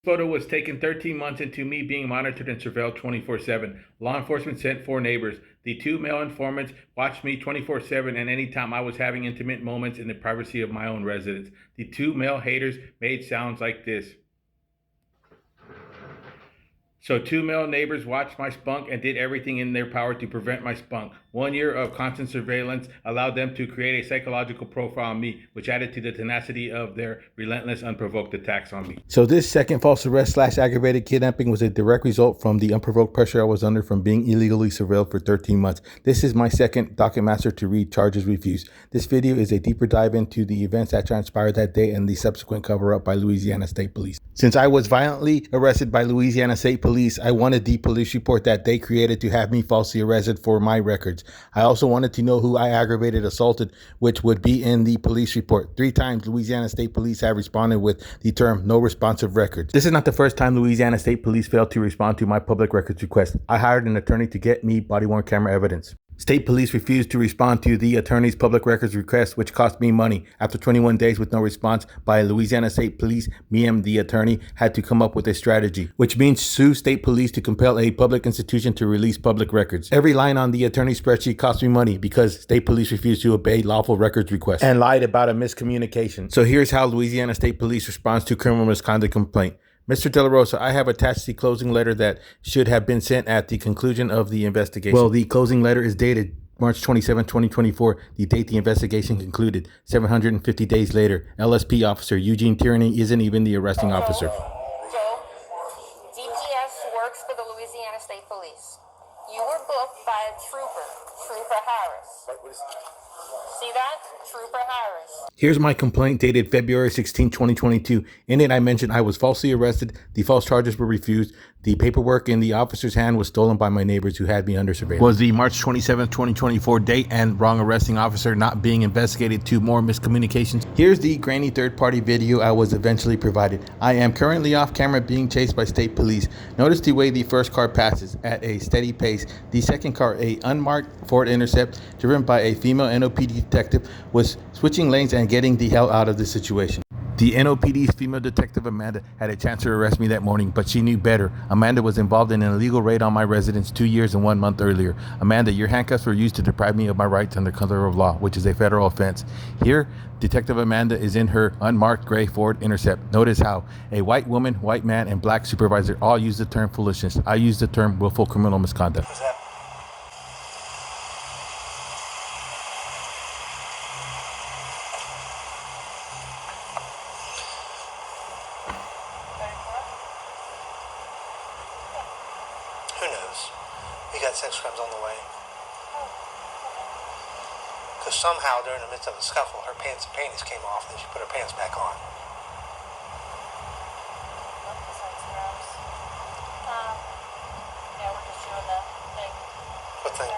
Photo was taken 13 months into me being monitored and surveilled 24/7. Law enforcement sent 4 neighbors. The 2 male informants watched me 24/7 and anytime I was having intimate moments in the privacy of my own residence. The 2 male haters made sounds like this. So 2 male neighbors watched my spunk and did everything in their power to prevent my spunk. 1 year of constant surveillance allowed them to create a psychological profile on me, which added to the tenacity of their relentless, unprovoked attacks on me. So this second false arrest / aggravated kidnapping was a direct result from the unprovoked pressure I was under from being illegally surveilled for 13 months. This is my second docket master to read charges refused. This video is a deeper dive into the events that transpired that day and the subsequent cover-up by Louisiana State Police. Since I was violently arrested by Louisiana State Police, I wanted the police report that they created to have me falsely arrested for my records. I also wanted to know who I aggravated assaulted, which would be in the police report. 3 times Louisiana State Police have responded with the term no responsive records. This is not the first time Louisiana State Police failed to respond to my public records request. I hired an attorney to get me body-worn camera evidence. State Police refused to respond to the attorney's public records request, which cost me money. After 21 days with no response by Louisiana State Police, me and the attorney had to come up with a strategy, which means sue State Police to compel a public institution to release public records. Every line on the attorney's spreadsheet cost me money because State Police refused to obey lawful records requests and lied about a miscommunication. So here's how Louisiana State Police responds to criminal misconduct complaint. Mr. De La Rosa, I have attached the closing letter that should have been sent at the conclusion of the investigation. Well, the closing letter is dated March 27, 2024, the date the investigation concluded. 750 days later, LSP officer Eugene Tierney isn't even the arresting officer. Joe, DPS works for the Louisiana State Police. You were booked by a Trooper Harris. See that? Trooper Harris. Here's my complaint dated February 16, 2022. In it, I mentioned I was falsely arrested, the false charges were refused, the paperwork in the officer's hand was stolen by my neighbors who had me under surveillance. Was the March 27, 2024 date and wrong arresting officer not being investigated to more miscommunications? Here's the grainy third-party video I was eventually provided. I am currently off camera being chased by state police. Notice the way the first car passes at a steady pace. The second car, a unmarked Ford Intercept, driven by a female NOPD detective, was switching lanes and getting the hell out of the situation. The NOPD's female detective Amanda had a chance to arrest me that morning, but she knew better. Amanda was involved in an illegal raid on my residence 2 years and 1 month earlier. Amanda, your handcuffs were used to deprive me of my rights under color of law, which is a federal offense. Here, Detective Amanda is in her unmarked gray Ford Intercept. Notice how a white woman, white man, and black supervisor all use the term foolishness. I use the term willful criminal misconduct. Who knows? We got sex crimes on the way. Because somehow during the midst of a scuffle, her pants and panties came off and she put her pants back on. Yeah, we're just doing the thing. What thing?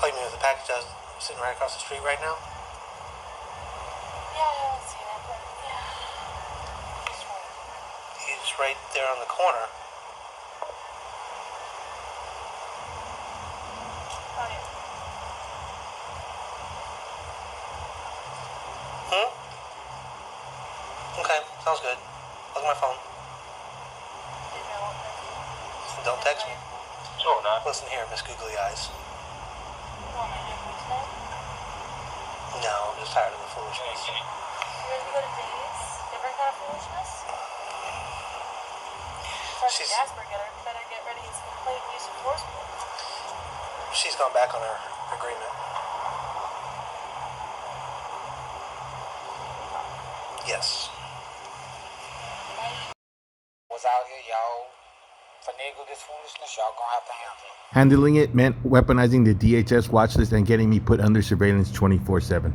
Oh, you mean with the package that's sitting right across the street right now? Yeah, I haven't seen it, but yeah. He's right there on the corner. Oh, yeah. Okay, sounds good. Look at my phone. Don't text me. Sure not. Listen here, Miss Googly Eyes. You want me to do this thing? No, I'm just tired of the foolishness. You ready to go to Dave's? Different kind of foolishness? She's- Jasper better get ready his complaint and use of force. She's gone back on her agreement. Yes. Was out here, y'all finagle this foolishness, y'all gonna have to handle it. Handling it meant weaponizing the DHS watch list and getting me put under surveillance 24/7.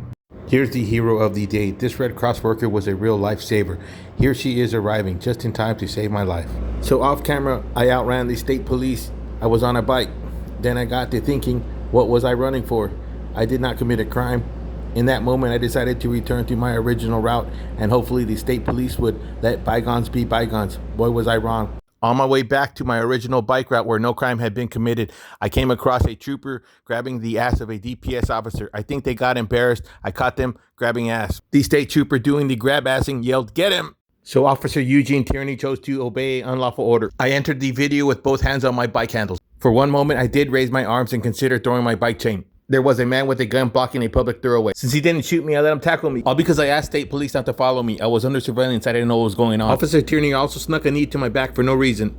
Here's the hero of the day. This Red Cross worker was a real lifesaver. Here she is arriving just in time to save my life. So off camera, I outran the state police. I was on a bike. Then I got to thinking, what was I running for? I did not commit a crime. In that moment, I decided to return to my original route and hopefully the state police would let bygones be bygones. Boy, was I wrong. On my way back to my original bike route where no crime had been committed, I came across a trooper grabbing the ass of a DPS officer. I think they got embarrassed. I caught them grabbing ass. The state trooper doing the grab assing yelled, "Get him!" So Officer Eugene Tierney chose to obey an unlawful order. I entered the video with both hands on my bike handles. For one moment, I did raise my arms and consider throwing my bike chain. There was a man with a gun blocking a public thoroughway. Since he didn't shoot me, I let him tackle me. All because I asked state police not to follow me. I was under surveillance. I didn't know what was going on. Officer Tierney also snuck a knee to my back for no reason.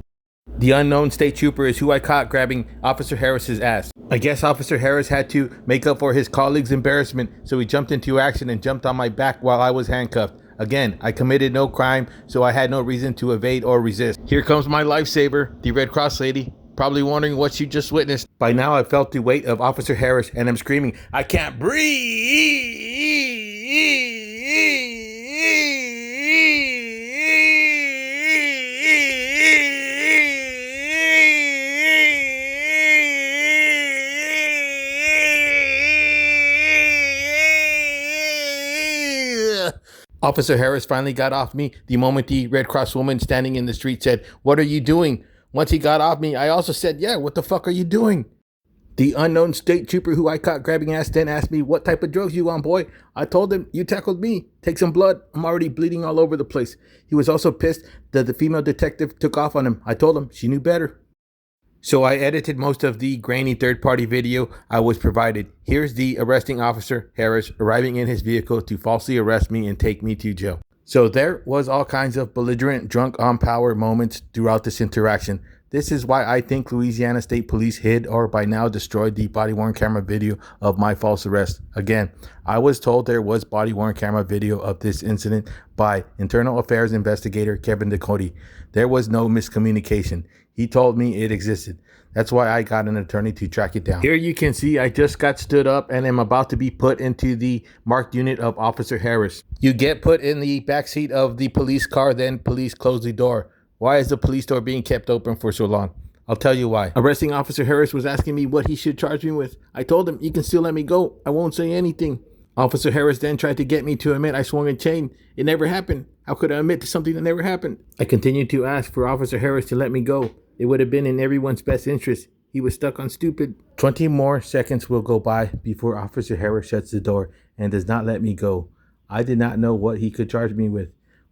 The unknown state trooper is who I caught grabbing Officer Harris's ass. I guess Officer Harris had to make up for his colleague's embarrassment, so he jumped into action and jumped on my back while I was handcuffed. Again, I committed no crime, so I had no reason to evade or resist. Here comes my lifesaver, the Red Cross lady. Probably wondering what you just witnessed. By now, I felt the weight of Officer Harris and I'm screaming, "I can't breathe!" Officer Harris finally got off me the moment the Red Cross woman standing in the street said, "What are you doing?" Once he got off me, I also said, "Yeah, what the fuck are you doing?" The unknown state trooper who I caught grabbing ass then asked me, "What type of drugs you on, boy?" I told him, "You tackled me. Take some blood. I'm already bleeding all over the place." He was also pissed that the female detective took off on him. I told him she knew better. So I edited most of the grainy third-party video I was provided. Here's the arresting Officer Harris arriving in his vehicle to falsely arrest me and take me to jail. So there was all kinds of belligerent, drunk on power moments throughout this interaction. This is why I think Louisiana State Police hid or by now destroyed the body-worn camera video of my false arrest. Again, I was told there was body-worn camera video of this incident by Internal Affairs investigator Kevin Ducote. There was no miscommunication. He told me it existed. That's why I got an attorney to track it down. Here you can see I just got stood up and am about to be put into the marked unit of Officer Harris. You get put in the backseat of the police car, then police close the door. Why is the police door being kept open for so long? I'll tell you why. Arresting Officer Harris was asking me what he should charge me with. I told him, "You can still let me go. I won't say anything." Officer Harris then tried to get me to admit I swung a chain. It never happened. How could I admit to something that never happened? I continued to ask for Officer Harris to let me go. It would have been in everyone's best interest. He was stuck on stupid. 20 more seconds will go by before Officer Harris shuts the door and does not let me go. I did not know what he could charge me with.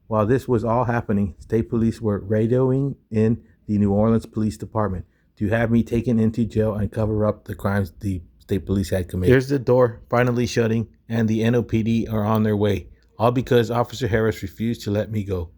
While this was all happening, state police were radioing in the New Orleans Police Department to have me taken into jail and cover up the crimes the state police had committed. Here's the door finally shutting and the NOPD are on their way, all because Officer Harris refused to let me go.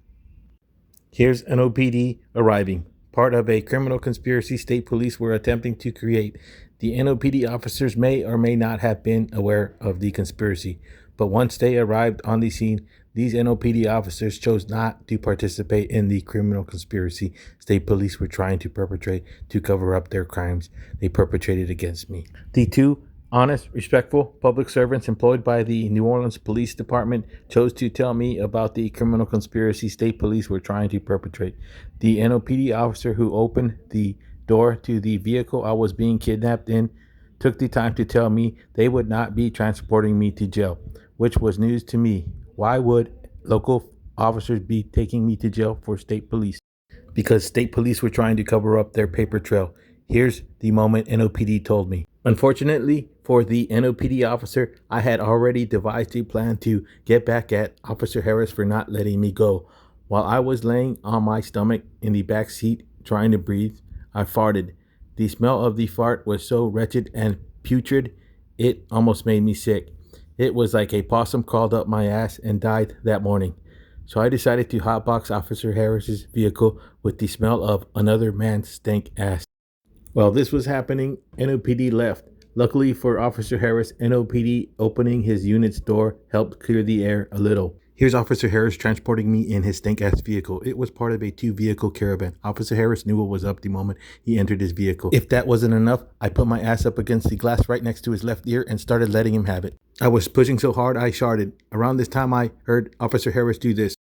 Here's NOPD arriving. Part of a criminal conspiracy state police were attempting to create. The NOPD officers may or may not have been aware of the conspiracy, but once they arrived on the scene, these NOPD officers chose not to participate in the criminal conspiracy state police were trying to perpetrate to cover up their crimes they perpetrated against me. The two honest, respectful public servants employed by the New Orleans Police Department chose to tell me about the criminal conspiracy state police were trying to perpetrate. The NOPD officer who opened the door to the vehicle I was being kidnapped in took the time to tell me they would not be transporting me to jail, which was news to me. Why would local officers be taking me to jail for state police? Because state police were trying to cover up their paper trail. Here's the moment NOPD told me. Unfortunately for the NOPD officer, I had already devised a plan to get back at Officer Harris for not letting me go. While I was laying on my stomach in the back seat trying to breathe, I farted. The smell of the fart was so wretched and putrid, it almost made me sick. It was like a possum crawled up my ass and died that morning. So I decided to hotbox Officer Harris's vehicle with the smell of another man's stank ass. While this was happening, NOPD left. Luckily for Officer Harris, NOPD opening his unit's door helped clear the air a little. Here's Officer Harris transporting me in his stank-ass vehicle. It was part of a 2-vehicle caravan. Officer Harris knew what was up the moment he entered his vehicle. If that wasn't enough, I put my ass up against the glass right next to his left ear and started letting him have it. I was pushing so hard I sharted. Around this time I heard Officer Harris do this.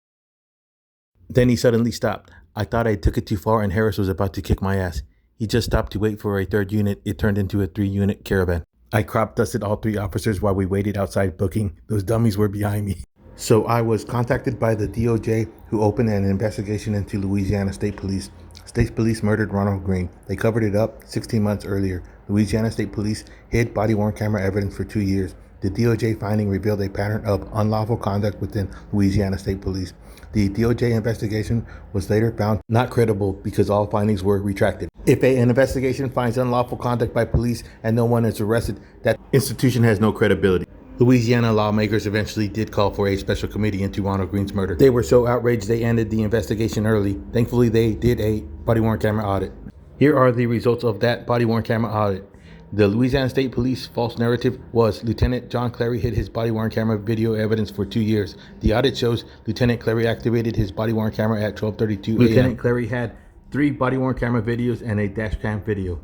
Then he suddenly stopped. I thought I took it too far and Harris was about to kick my ass. He just stopped to wait for a third unit. It turned into a 3-unit caravan. I crop dusted all 3 officers while we waited outside booking. Those dummies were behind me. So I was contacted by the DOJ, who opened an investigation into Louisiana State Police. State Police murdered Ronald Green. They covered it up 16 months earlier. Louisiana State Police hid body-worn camera evidence for 2 years. The DOJ finding revealed a pattern of unlawful conduct within Louisiana State Police. The DOJ investigation was later found not credible because all findings were retracted. If an investigation finds unlawful conduct by police and no one is arrested, that institution has no credibility. Louisiana lawmakers eventually did call for a special committee into Ronald Green's murder. They were so outraged they ended the investigation early. Thankfully, they did a body-worn camera audit. Here are the results of that body-worn camera audit. The Louisiana State Police false narrative was Lieutenant John Clary hid his body-worn camera video evidence for 2 years. The audit shows Lieutenant Clary activated his body-worn camera at 12:32 a.m. Lieutenant Clary had 3 body-worn camera videos and a dash cam video.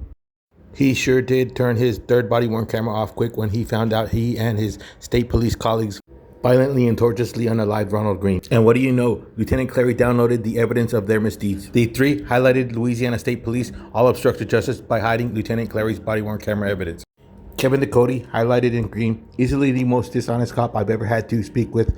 He sure did turn his third body-worn camera off quick when he found out he and his state police colleagues violently and tortuously unalived Ronald Green. And what do you know? Lieutenant Clary downloaded the evidence of their misdeeds. The 3 highlighted Louisiana State Police all obstructed justice by hiding Lieutenant Clary's body-worn camera evidence. Kevin Ducote, highlighted in green, easily the most dishonest cop I've ever had to speak with.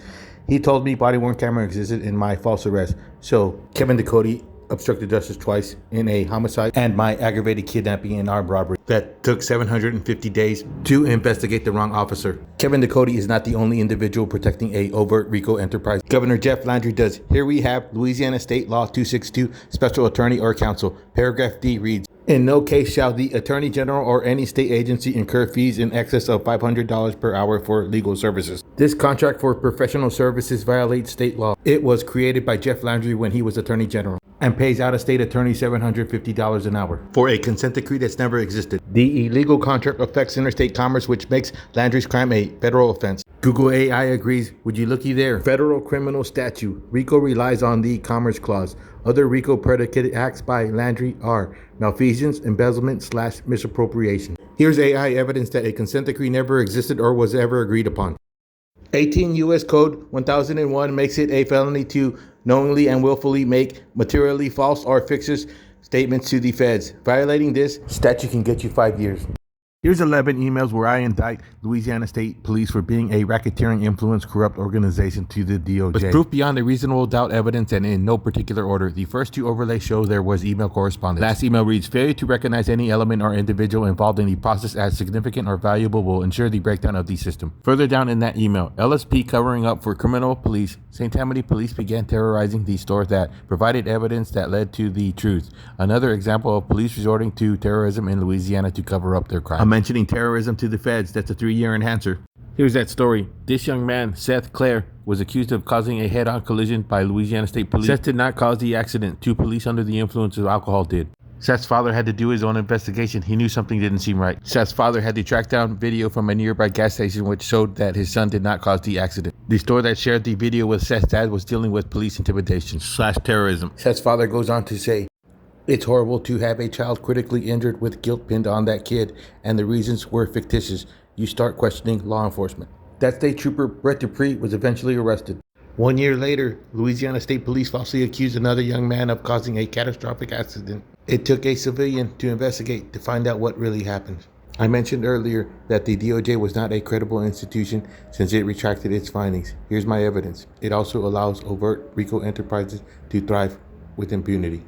He told me body-worn camera existed in my false arrest. So Kevin Ducote obstructed justice twice in a homicide and my aggravated kidnapping and armed robbery that took 750 days to investigate the wrong officer. Kevin Ducote is not the only individual protecting a overt RICO enterprise. Governor Jeff Landry does. Here we have Louisiana State Law 262, Special Attorney or Counsel. Paragraph D reads, in no case shall the Attorney General or any state agency incur fees in excess of $500 per hour for legal services. This contract for professional services violates state law. It was created by Jeff Landry when he was Attorney General and pays out-of-state attorneys $750 an hour for a consent decree that's never existed. The illegal contract affects interstate commerce, which makes Landry's crime a federal offense. Google AI agrees. Would you looky there? Federal criminal statute. RICO relies on the Commerce Clause. Other RICO predicate acts by Landry are malfeasance, embezzlement/misappropriation. Here's AI evidence that a consent decree never existed or was ever agreed upon. 18 U.S. Code 1001 makes it a felony to knowingly and willfully make materially false or fictitious statements to the feds. Violating this statute can get you 5 years. Here's 11 emails where I indict Louisiana State Police for being a racketeering, influence, corrupt organization to the DOJ. With proof beyond a reasonable doubt evidence and in no particular order. The first 2 overlays show there was email correspondence. Last email reads, failure to recognize any element or individual involved in the process as significant or valuable will ensure the breakdown of the system. Further down in that email, LSP covering up for criminal police, St. Tammany police began terrorizing the store that provided evidence that led to the truth. Another example of police resorting to terrorism in Louisiana to cover up their crime. Mentioning terrorism to the feds, that's a 3-year enhancer. Here's that story. This young man, Seth Clare, was accused of causing a head-on collision by Louisiana State Police. Seth did not cause the accident. 2 police under the influence of alcohol did. Seth's father had to do his own investigation. He knew something didn't seem right. Seth's father had to track down video from a nearby gas station which showed that his son did not cause the accident. The store that shared the video with Seth's dad was dealing with police intimidation/terrorism. Seth's father goes on to say, it's horrible to have a child critically injured with guilt pinned on that kid, and the reasons were fictitious. You start questioning law enforcement. That state trooper, Brett Dupree, was eventually arrested. 1 year later, Louisiana State Police falsely accused another young man of causing a catastrophic accident. It took a civilian to investigate to find out what really happened. I mentioned earlier that the DOJ was not a credible institution since it retracted its findings. Here's my evidence. It also allows overt RICO enterprises to thrive with impunity.